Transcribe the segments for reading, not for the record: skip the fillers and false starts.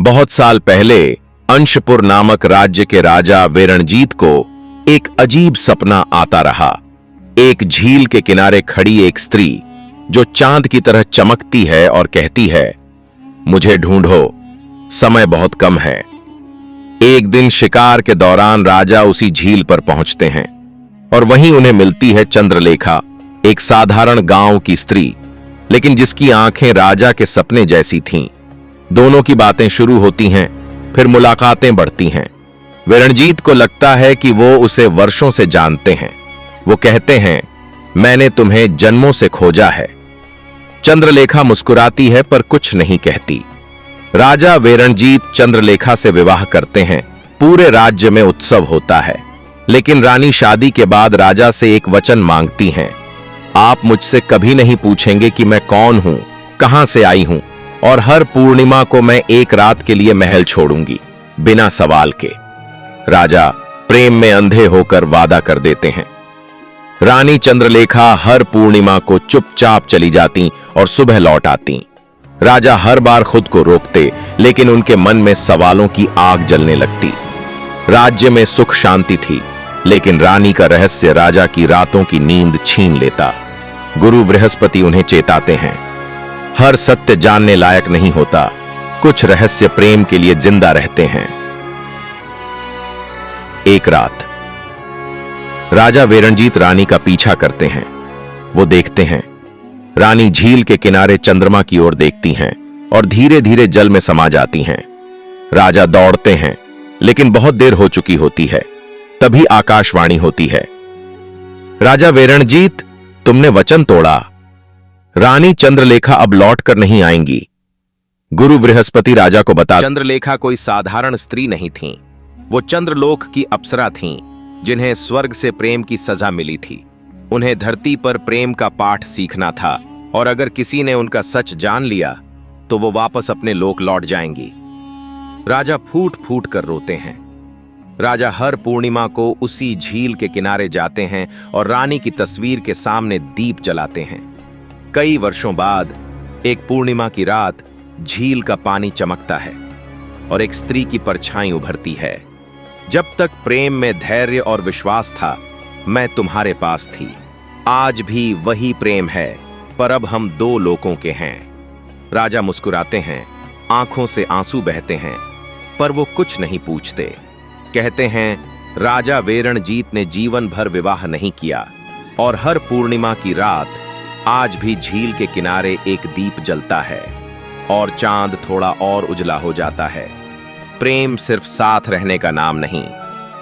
बहुत साल पहले अंशपुर नामक राज्य के राजा वेरणजीत को एक अजीब सपना आता रहा। एक झील के किनारे खड़ी एक स्त्री जो चांद की तरह चमकती है और कहती है, मुझे ढूंढो, समय बहुत कम है। एक दिन शिकार के दौरान राजा उसी झील पर पहुंचते हैं और वहीं उन्हें मिलती है चंद्रलेखा, एक साधारण गांव की स्त्री, लेकिन जिसकी आंखें राजा के सपने जैसी थीं। दोनों की बातें शुरू होती हैं, फिर मुलाकातें बढ़ती हैं। वेरणजीत को लगता है कि वो उसे वर्षों से जानते हैं। वो कहते हैं, मैंने तुम्हें जन्मों से खोजा है। चंद्रलेखा मुस्कुराती है पर कुछ नहीं कहती। राजा वेरणजीत चंद्रलेखा से विवाह करते हैं। पूरे राज्य में उत्सव होता है, लेकिन रानी शादी के बाद राजा से एक वचन मांगती हैं, आप मुझसे कभी नहीं पूछेंगे कि मैं कौन हूं, कहां से आई हूं, और हर पूर्णिमा को मैं एक रात के लिए महल छोड़ूंगी, बिना सवाल के। राजा प्रेम में अंधे होकर वादा कर देते हैं। रानी चंद्रलेखा हर पूर्णिमा को चुपचाप चली जाती और सुबह लौट आती। राजा हर बार खुद को रोकते, लेकिन उनके मन में सवालों की आग जलने लगती। राज्य में सुख शांति थी, लेकिन रानी का रहस्य राजा की रातों की नींद छीन लेता। गुरु बृहस्पति उन्हें चेताते हैं, हर सत्य जानने लायक नहीं होता, कुछ रहस्य प्रेम के लिए जिंदा रहते हैं। एक रात राजा वेरणजीत रानी का पीछा करते हैं। वो देखते हैं रानी झील के किनारे चंद्रमा की ओर देखती हैं और धीरे धीरे जल में समा जाती हैं। राजा दौड़ते हैं, लेकिन बहुत देर हो चुकी होती है। तभी आकाशवाणी होती है, राजा वेरणजीत, तुमने वचन तोड़ा। रानी चंद्रलेखा अब लौटकर नहीं आएंगी। गुरु बृहस्पति राजा को बता, चंद्रलेखा कोई साधारण स्त्री नहीं थी। वो चंद्रलोक की अप्सरा थीं, जिन्हें स्वर्ग से प्रेम की सजा मिली थी। उन्हें धरती पर प्रेम का पाठ सीखना था, और अगर किसी ने उनका सच जान लिया तो वो वापस अपने लोक लौट जाएंगी। राजा फूट फूट कर रोते हैं। राजा हर पूर्णिमा को उसी झील के किनारे जाते हैं और रानी की तस्वीर के सामने दीप जलाते हैं। कई वर्षों बाद एक पूर्णिमा की रात झील का पानी चमकता है और एक स्त्री की परछाई उभरती है। जब तक प्रेम में धैर्य और विश्वास था, मैं तुम्हारे पास थी। आज भी वही प्रेम है, पर अब हम दो लोकों के हैं। राजा मुस्कुराते हैं, आंखों से आंसू बहते हैं, पर वो कुछ नहीं पूछते। कहते हैं, राजा वेरणजीत ने जीवन भर विवाह नहीं किया, और हर पूर्णिमा की रात आज भी झील के किनारे एक दीप जलता है और चांद थोड़ा और उजला हो जाता है। प्रेम सिर्फ साथ रहने का नाम नहीं,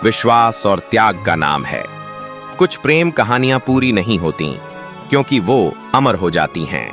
विश्वास और त्याग का नाम है। कुछ प्रेम कहानियां पूरी नहीं होती, क्योंकि वो अमर हो जाती हैं।